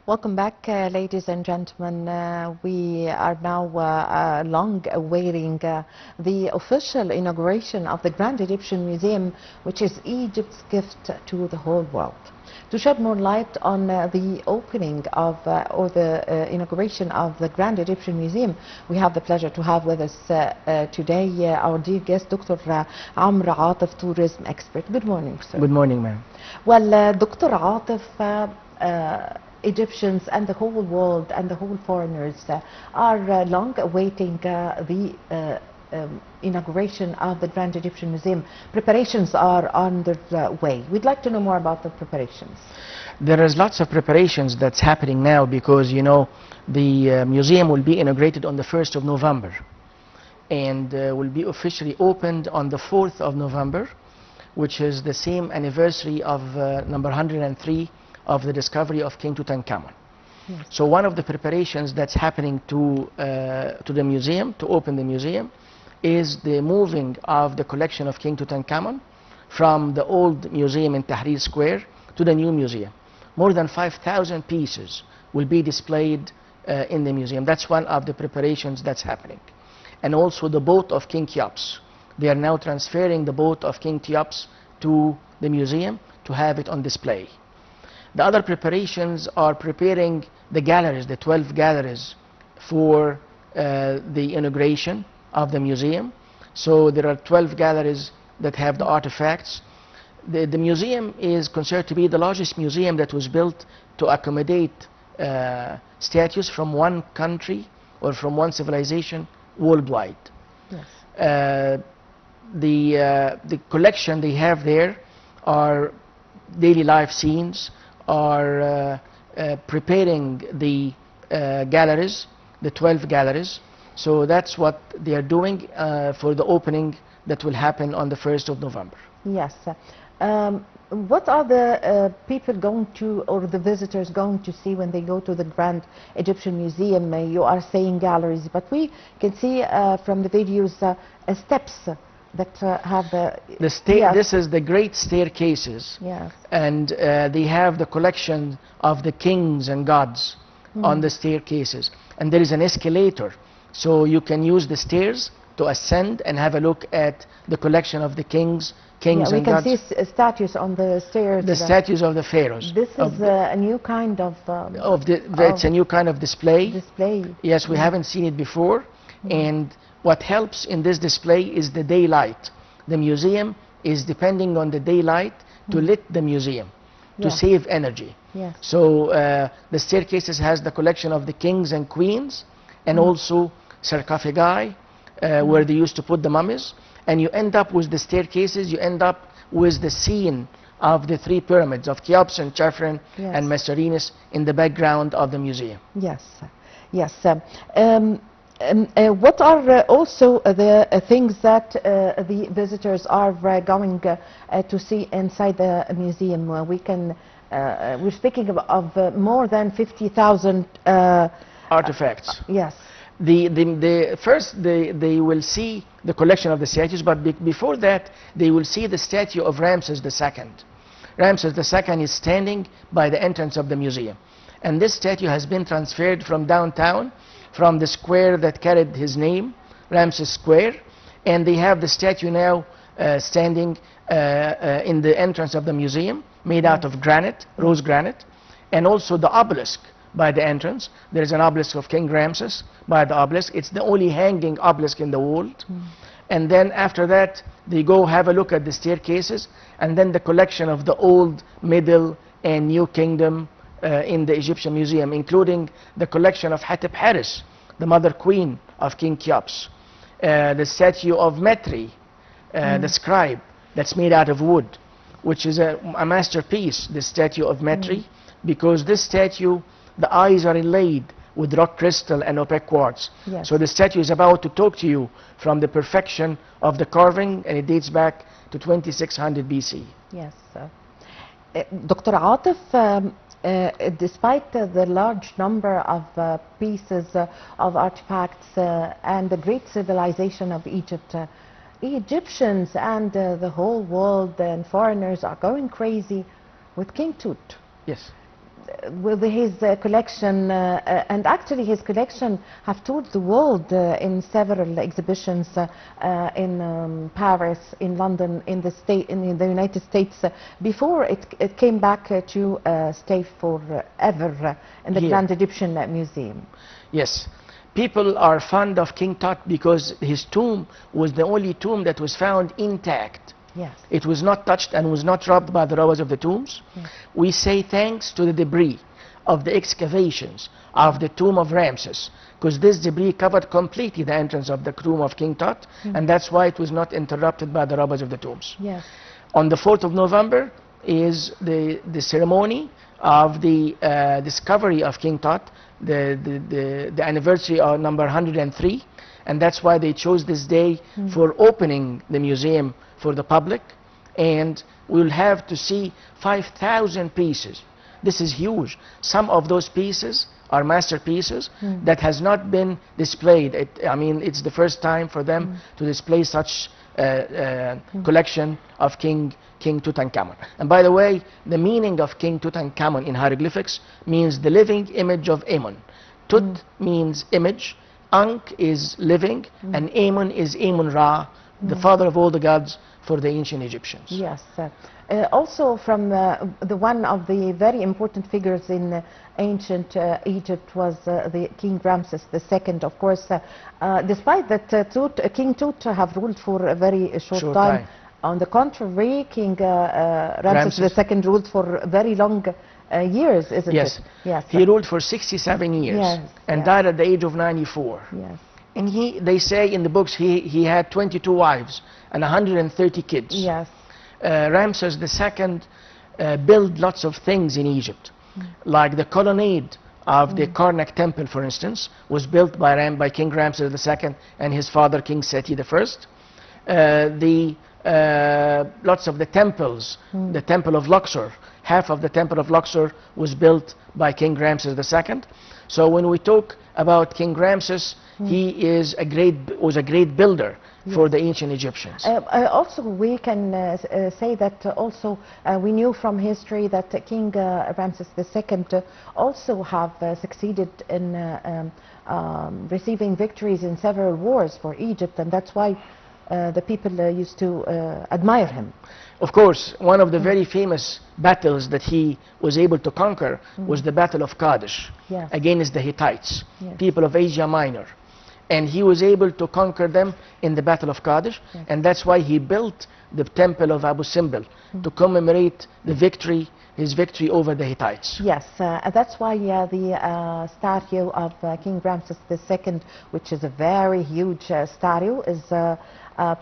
Welcome back, ladies and gentlemen. We are now long awaiting the official inauguration of the Grand Egyptian Museum, which is Egypt's gift to the whole world. To shed more light on the opening of or the inauguration of the Grand Egyptian Museum, we have the pleasure to have with us today our dear guest, Dr. Amr Atef, tourism expert. Good morning, sir. Good morning, ma'am. Well, Dr. Atef, Egyptians and the whole world and the whole foreigners are long awaiting the inauguration of the Grand Egyptian Museum. Preparations are underway. We'd like to know more about the preparations. There is lots of preparations that's happening now because, you know, the museum will be inaugurated on the 1st of November and will be officially opened on the 4th of November, which is the same anniversary of number 103 of the discovery of King Tutankhamun. Yes. So one of the preparations that's happening to the museum, to open the museum, is the moving of the collection of King Tutankhamun from the old museum in Tahrir Square to the new museum. More than 5,000 pieces will be displayed in the museum. That's one of the preparations that's happening. And also the boat of King Cheops. They are now transferring the boat of King Cheops to the museum to have it on display. The other preparations are preparing the galleries, the 12 galleries, for the inauguration of the museum. So there are 12 galleries that have the artifacts. The museum is considered to be the largest museum that was built to accommodate statues from one country or from one civilization worldwide. Yes. The collection they have there are daily life scenes, are preparing the galleries, the 12 galleries. So that's what they are doing for the opening that will happen on the 1st of November. Yes. What are the people going to, or the visitors going to see when they go to the Grand Egyptian Museum? You are saying galleries, but we can see from the videos steps that have yes. This is the great staircases. Yes. And they have the collection of the kings and gods on the staircases. And there is an escalator, so you can use the stairs to ascend and have a look at the collection of the kings and gods. We can see statues on the stairs. The statues of the pharaohs. This is a new kind of it's a new kind of display. Display. Yes, we haven't seen it before. And what helps in this display is the daylight. The museum is depending on the daylight to lit the museum, to save energy. Yes. So the staircases has the collection of the kings and queens, and also sarcophagi where they used to put the mummies. And you end up with the staircases, you end up with the scene of the three pyramids of Cheops and Chephren and Mycerinus in the background of the museum. Yes, yes. What are also the things that the visitors are going to see inside the museum? We're speaking of more than 50,000 artifacts. Yes. First they will see the collection of the statues, but before that they will see the statue of Ramses II. Ramses II is standing by the entrance of the museum, and this statue has been transferred from downtown, from the square that carried his name, Ramses Square, and they have the statue now standing in the entrance of the museum, made out of granite, rose granite, and also the obelisk by the entrance. There is an obelisk of King Ramses by the obelisk. It's the only hanging obelisk in the world. And then after that, they go have a look at the staircases, and then the collection of the old, middle, and new kingdom in the Egyptian Museum, including the collection of Hatep Haris, the mother queen of King Cheops, the statue of Metri, the scribe, that's made out of wood, which is a masterpiece, the statue of Metri, because this statue, the eyes are inlaid with rock crystal and opaque quartz. Yes. So the statue is about to talk to you from the perfection of the carving, and it dates back to 2600 BC. Yes. Dr. Atef, despite the large number of pieces of artifacts and the great civilization of Egypt, Egyptians and the whole world and foreigners are going crazy with King Tut. Yes. with his collection, and actually his collection have toured the world in several exhibitions in Paris, in London, in the United States, before it came back to stay forever in the Grand Egyptian Museum. Yes. People are fond of King Tut because his tomb was the only tomb that was found intact. Yes. It was not touched and was not robbed by the robbers of the tombs. Yes. We say thanks to the debris of the excavations of the tomb of Ramses, because this debris covered completely the entrance of the tomb of King Tut, and that's why it was not interrupted by the robbers of the tombs. Yes. On the 4th of November is the ceremony of the discovery of King Tut, the anniversary of number 103, and that's why they chose this day for opening the museum for the public, and we'll have to see 5,000 pieces. This is huge. Some of those pieces are masterpieces that has not been displayed. I mean, it's the first time for them to display such collection of King Tutankhamun. And by the way, the meaning of King Tutankhamun in hieroglyphics means the living image of Amun. Tut means image, Ankh is living, and Amun is Amun-Ra, the father of all the gods for the ancient Egyptians. Yes. Also from one of the very important figures in ancient Egypt was the King Ramses II. Of course, despite that King Tut have ruled for a very short time. On the contrary, King Ramses II ruled for very long years, isn't it? Yes. He ruled for 67 years and died at the age of 94. Yes. And they say in the books he had 22 wives and 130 kids. Yes. Ramses II built lots of things in Egypt, like the colonnade of the Karnak temple, for instance, was built by King Ramses II and his father King Seti I. Lots of the temples, the Temple of Luxor, half of the Temple of Luxor was built by King Ramses II. So when we talk about King Ramses, he was a great builder for the ancient Egyptians. Also, we can say that we knew from history that King Ramses II also have succeeded in receiving victories in several wars for Egypt, and that's why the people used to admire him. Of course, one of the very famous battles that he was able to conquer was the Battle of Kadesh against the Hittites, people of Asia Minor. And he was able to conquer them in the Battle of Kadesh, and that's why he built the temple of Abu Simbel to commemorate the victory, his victory over the Hittites. Yes, that's why the statue of King Ramses II, which is a very huge statue, is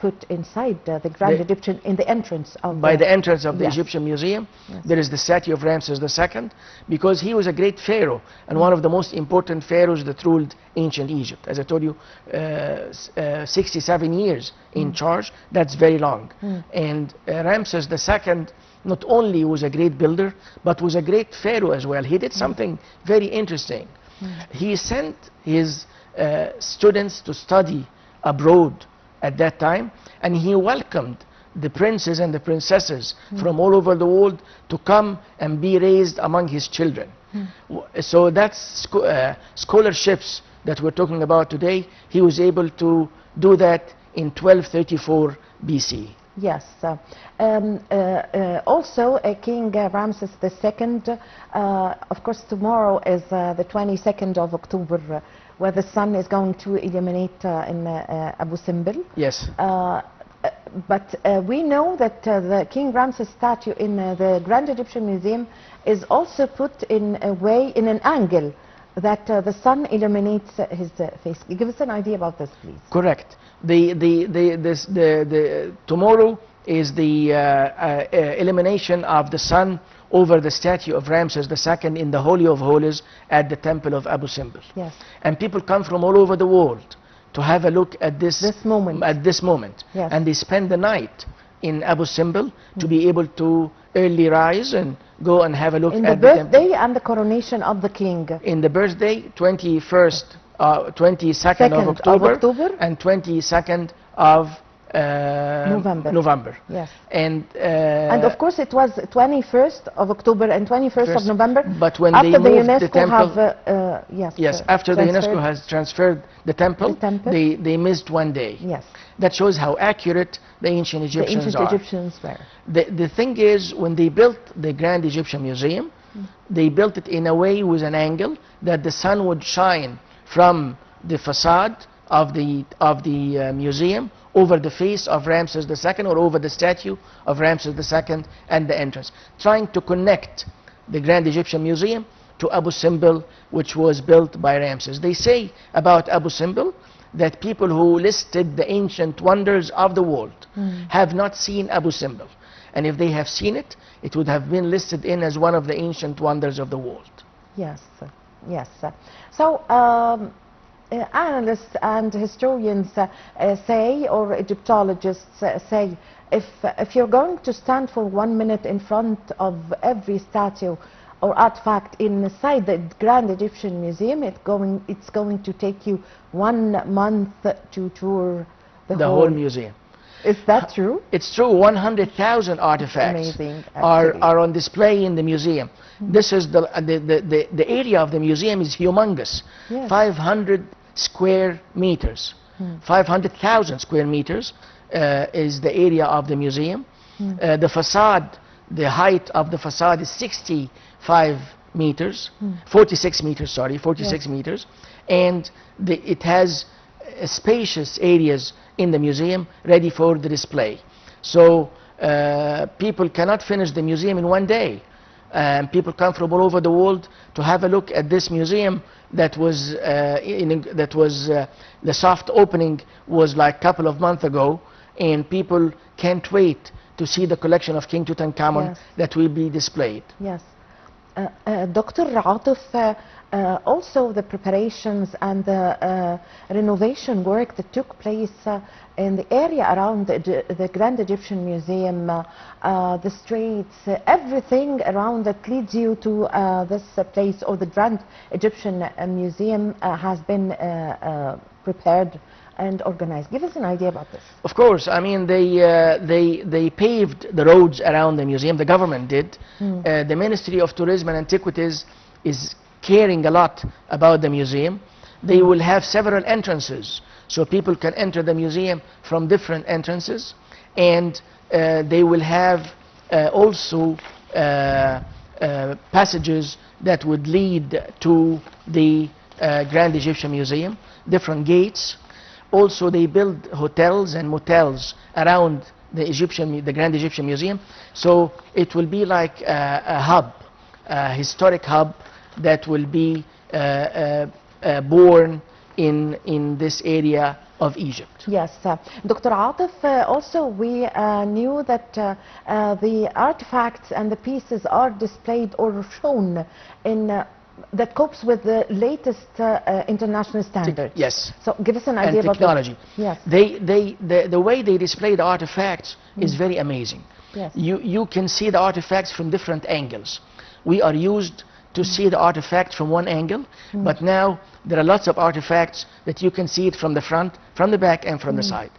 put inside the Grand Egyptian, in the entrance of the entrance of the Egyptian Museum. There is the statue of Ramses II, because he was a great pharaoh and one of the most important pharaohs that ruled ancient Egypt. As I told you, 67 years in charge, that's very long. And Ramses II not only was a great builder, but was a great pharaoh as well. He did something very interesting. He sent his students to study abroad at that time, and he welcomed the princes and the princesses from all over the world to come and be raised among his children. So that's scholarships that we're talking about today. He was able to do that in 1234 BC. Yes. Also, King Ramses II, of course, tomorrow is the 22nd of October, where the sun is going to illuminate in Abu Simbel. Yes. But we know that the King Ramses statue in the Grand Egyptian Museum is also put in a way, in an angle, that the sun illuminates his face. Give us an idea about this, please. Correct. Tomorrow is the illumination of the sun over the statue of Ramses II in the Holy of Holies at the Temple of Abu Simbel. Yes. And people come from all over the world to have a look at this moment. Yes. And they spend the night in Abu Simbel to be able to early rise and go and have a look at the birthday and the coronation of the king. In the birthday, 22nd of October and 22nd of November. Yes. And of course it was 21st of October and 21st of November. But when after they moved UNESCO the temple, after the UNESCO has transferred the temple, they missed one day. Yes. That shows how accurate the ancient Egyptians are. Egyptians were. The thing is, when they built the Grand Egyptian Museum, they built it in a way with an angle that the sun would shine from the facade of the museum over the face of Ramses II, or over the statue of Ramses II and the entrance, trying to connect the Grand Egyptian Museum to Abu Simbel, which was built by Ramses. They say about Abu Simbel that people who listed the ancient wonders of the world have not seen Abu Simbel. And if they have seen it, it would have been listed in as one of the ancient wonders of the world. Yes, yes. So analysts and historians say, or Egyptologists say, if you're going to stand for 1 minute in front of every statue or artifact inside the Grand Egyptian Museum, it's going to take you 1 month to tour the whole museum. Is that true? It's true. 100,000 artifacts are on display in the museum. This is the area of the museum is humongous. Yes. 500 square meters. 500,000 square meters is the area of the museum. The facade, the height of the facade is 65 meters, 46 meters, sorry, 46 meters. And it has spacious areas in the museum ready for the display. So people cannot finish the museum in 1 day. People come from all over the world to have a look at this museum that was the soft opening was like a couple of months ago, and people can't wait to see the collection of King Tutankhamun that will be displayed. Yes. Dr. Atef, also the preparations and the renovation work that took place in the area around the Grand Egyptian Museum, the streets, everything around that leads you to this place, or the Grand Egyptian Museum, has been prepared and organized. Give us an idea about this. Of course, I mean they paved the roads around the museum. The government did. The Ministry of Tourism and Antiquities is caring a lot about the museum. They will have several entrances, so people can enter the museum from different entrances, and they will have also passages that would lead to the Grand Egyptian Museum, different gates. Also, they build hotels and motels around the Grand Egyptian Museum, so it will be like a hub, a historic hub that will be born in this area of Egypt. Yes. Dr. Atef, also we knew that the artifacts and the pieces are displayed or shown in that copes with the latest international standards. Yes. So give us an idea about technology. Yes. The way they display the artifacts is very amazing. Yes. You can see the artifacts from different angles. We are used to see the artifacts from one angle, but now there are lots of artifacts that you can see it from the front, from the back, and from the side.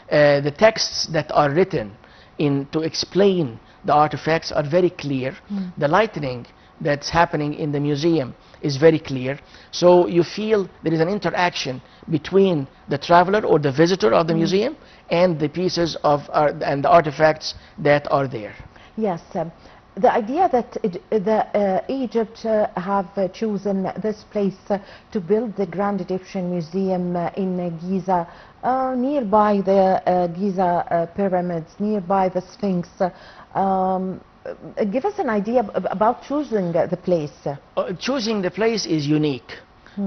The texts that are written to explain the artifacts are very clear. The lighting that's happening in the museum is very clear, so you feel there is an interaction between the traveler or the visitor of the museum and the pieces of and the artifacts that are there. Yes. The idea that Egypt have chosen this place to build the Grand Egyptian Museum in Giza, nearby the Giza pyramids, nearby the Sphinx. Give us an idea about choosing the place. Choosing the place is unique.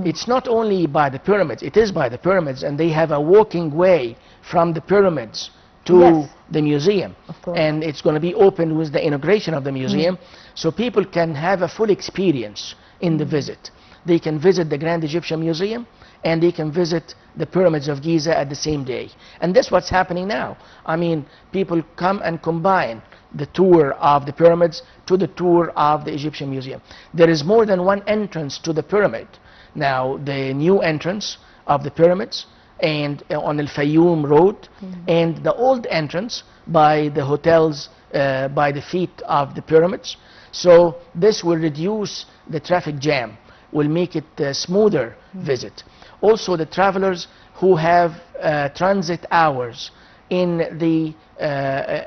It's not only by the pyramids, it is by the pyramids, and they have a walking way from the pyramids to the museum, and it's going to be open with the inauguration of the museum, so people can have a full experience in the visit. They can visit the Grand Egyptian Museum and they can visit the pyramids of Giza at the same day, and that's what's happening now. I mean, people come and combine the tour of the pyramids to the tour of the Egyptian Museum. There is more than one entrance to the pyramid. Now, the new entrance of the pyramids and on Al Fayoum Road, and the old entrance by the hotels by the feet of the pyramids. So this will reduce the traffic jam, will make it a smoother visit. Also, the travelers who have transit hours in the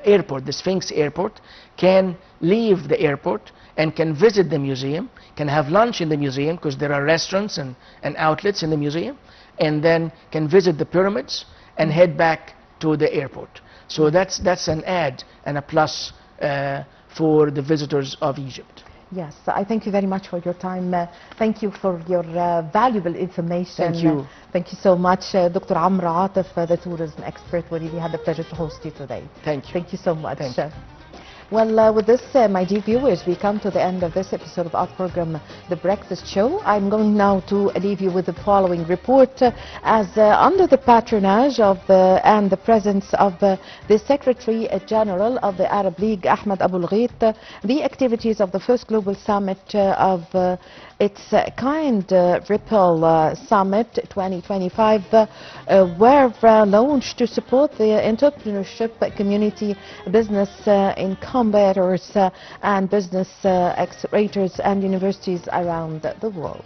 airport, the Sphinx Airport, can leave the airport and can visit the museum, can have lunch in the museum because there are restaurants and outlets in the museum, and then can visit the pyramids and head back to the airport. So that's an add and a plus for the visitors of Egypt. Yes, I thank you very much for your time. Thank you for your valuable information. Thank you. Thank you so much, Dr. Amr Atef, the tourism expert. We really had the pleasure to host you today. Thank you. Thank you so much. Thank you. Well, with this, my dear viewers, we come to the end of this episode of our program, The Breakfast Show. I'm going now to leave you with the following report. As under the patronage of and the presence of the Secretary General of the Arab League, Ahmed Abul Ghait, the activities of the first Global Summit of its kind Ripple Summit 2025 were launched to support the entrepreneurship community, business incubators and business accelerators and universities around the world.